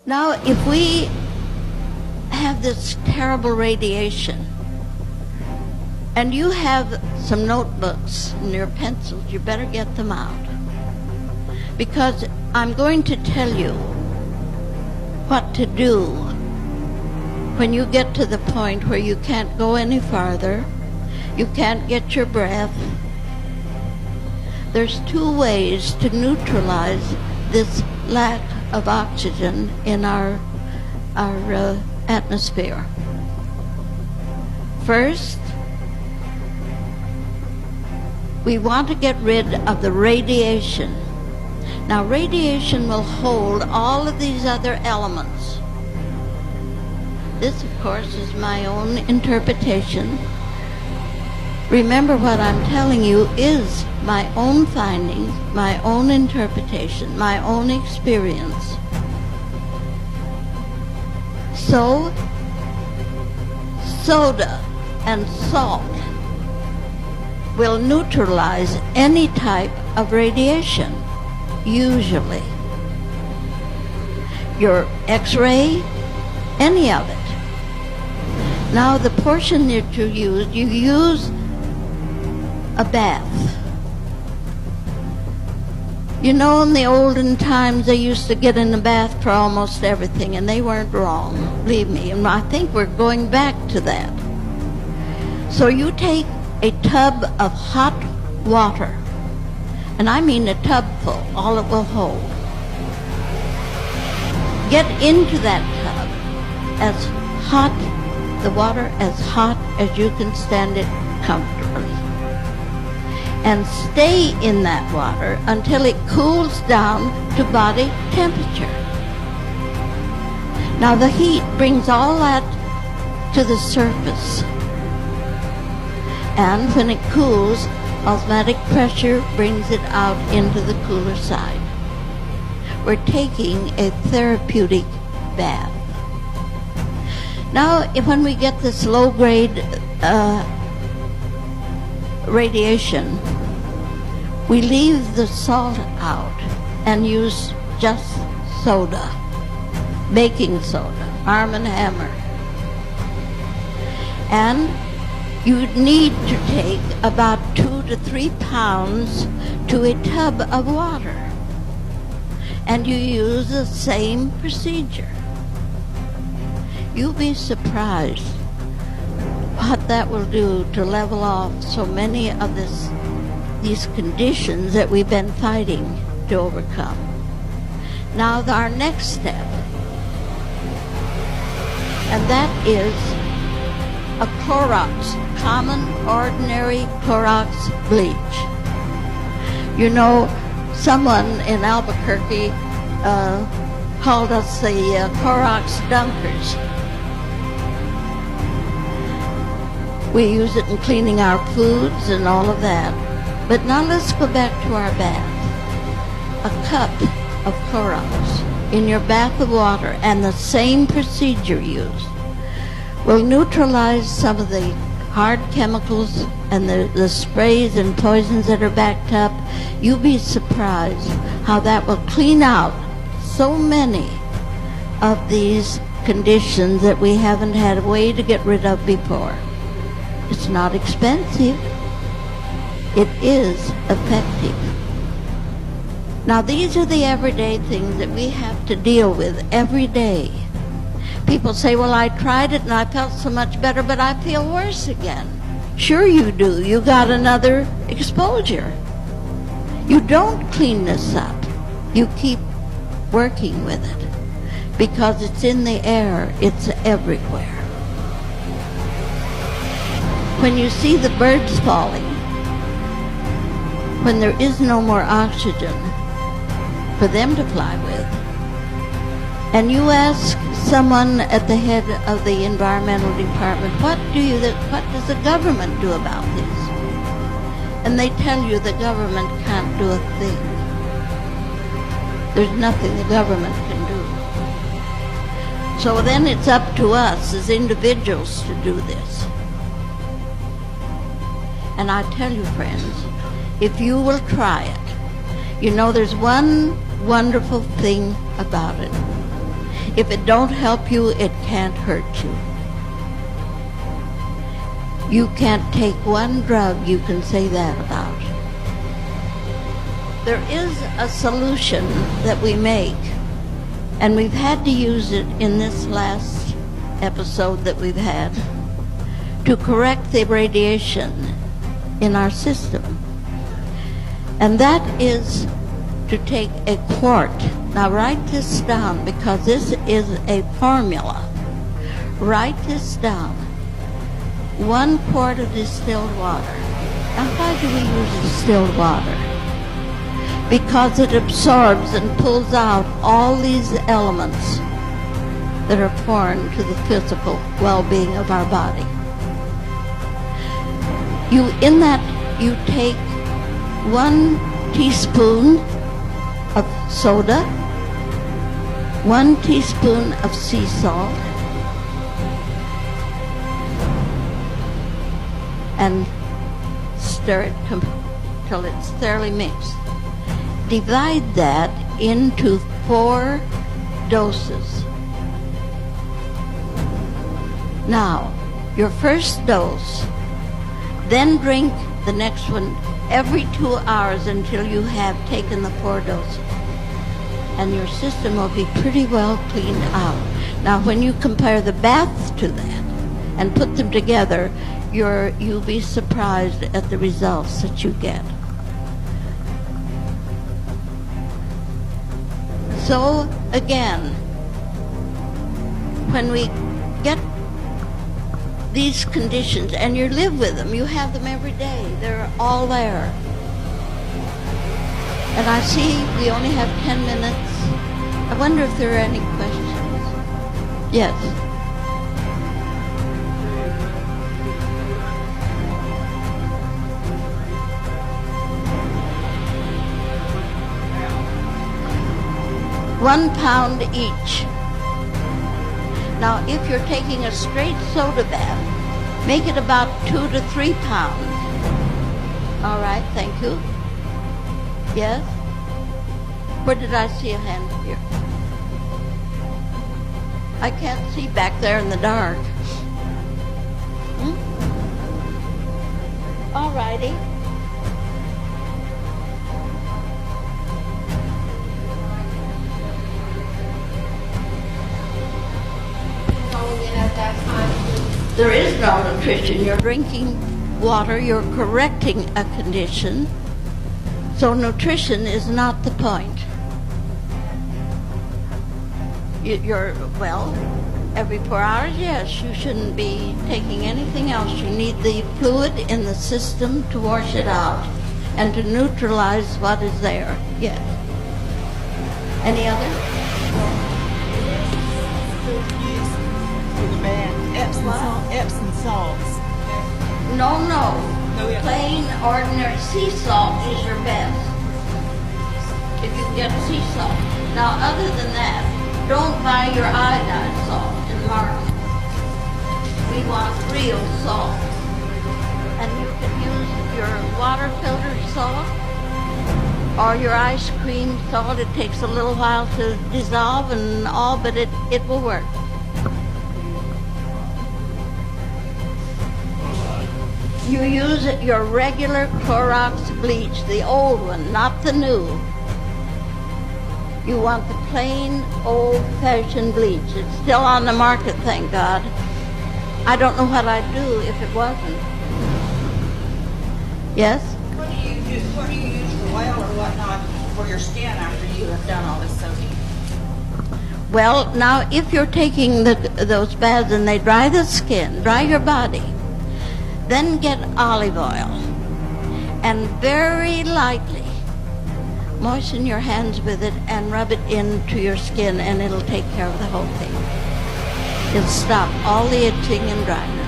Now, if we have this terrible radiation, and you have some notebooks and your pencils, you better get them out. Because I'm going to tell you what to do when you get to the point where you can't go any farther, you can't get your breath. There's two ways to neutralize this lack of oxygen in our atmosphere. First, we want to get rid of the radiation. Now, radiation will hold all of these other elements. This, of course, is my own interpretation. Remember, what I'm telling you is my own findings, my own interpretation, my own experience. So, soda and salt will neutralize any type of radiation, usually. Your X-ray, any of it. Now, the portion that you use a bath. You know, in the olden times, they used to get in the bath for almost everything, and they weren't wrong, believe me, and I think we're going back to that. So you take a tub of hot water, and I mean a tub full, all it will hold. Get into that tub as hot, the water as hot as you can stand it comfortably. And stay in that water until it cools down to body temperature. Now the heat brings all that to the surface. And when it cools, osmotic pressure brings it out into the cooler side. We're taking a therapeutic bath. Now, when we get this low-grade radiation, we leave the salt out and use just soda, baking soda, Arm & Hammer. And you need to take about 2 to 3 pounds to a tub of water. And you use the same procedure. You'll be surprised what that will do to level off so many of these conditions that we've been fighting to overcome. Now, our next step, and that is a Clorox, common, ordinary Clorox bleach. You know, someone in Albuquerque called us the Clorox dunkers. We use it in cleaning our foods and all of that. But now let's go back to our bath. A cup of Clorox in your bath of water, and the same procedure used, will neutralize some of the hard chemicals and the sprays and poisons that are backed up. You'll be surprised how that will clean out so many of these conditions that we haven't had a way to get rid of before. It's not expensive. It is effective. Now, these are the everyday things that we have to deal with every day. People say, well, I tried it and I felt so much better, but I feel worse again. Sure you do. You got another exposure. You don't clean this up. You keep working with it because it's in the air. It's everywhere. When you see the birds falling, when there is no more oxygen for them to fly with, and you ask someone at the head of the environmental department, what does the government do about this? And they tell you the government can't do a thing. There's nothing the government can do. So then it's up to us as individuals to do this. And I tell you, friends, if you will try it, you know there's one wonderful thing about it. If it don't help you, it can't hurt you. You can't take one drug you can say that about. There is a solution that we make, and we've had to use it in this last episode that we've had to correct the radiation in our system. And that is to take a quart. Now write this down, because this is a formula. Write this down. 1 quart of distilled water. Now why do we use distilled water? Because it absorbs and pulls out all these elements that are foreign to the physical well-being of our body. You take 1 teaspoon of soda, 1 teaspoon of sea salt, and stir it till it's thoroughly mixed. Divide that into 4 doses. Now, your first dose, then drink the next one every 2 hours until you have taken the 4 doses. And your system will be pretty well cleaned out. Now, when you compare the bath to that and put them together, you'll be surprised at the results that you get. So, again, when we get these conditions, and you live with them, you have them every day, they're all there. And I see we only have 10 minutes. I wonder if there are any questions. Yes. £1 pound each. Now, if you're taking a straight soda bath, make it about 2 to 3 pounds. All right, thank you. Yes? Where did I see a hand here? I can't see back there in the dark. All righty. There is no nutrition. You're drinking water, you're correcting a condition. So nutrition is not the point. Well, every 4 hours, yes, you shouldn't be taking anything else. You need the fluid in the system to wash it out and to neutralize what is there. Yes. Any other? Epsom salts. No. Plain, ordinary sea salt is your best. If you get sea salt. Now, other than that, don't buy your iodine salt in the market. We want real salt. And you can use your water filter salt or your ice cream salt. It takes a little while to dissolve and all, but it will work. You use your regular Clorox bleach, the old one, not the new. You want the plain, old-fashioned bleach. It's still on the market, thank God. I don't know what I'd do if it wasn't. Yes? What do you use for oil or whatnot for your skin after you have done all this soaking? Well, now, if you're taking those baths and they dry the skin, dry your body, then get olive oil and very lightly moisten your hands with it and rub it into your skin, and it'll take care of the whole thing. It'll stop all the itching and dryness.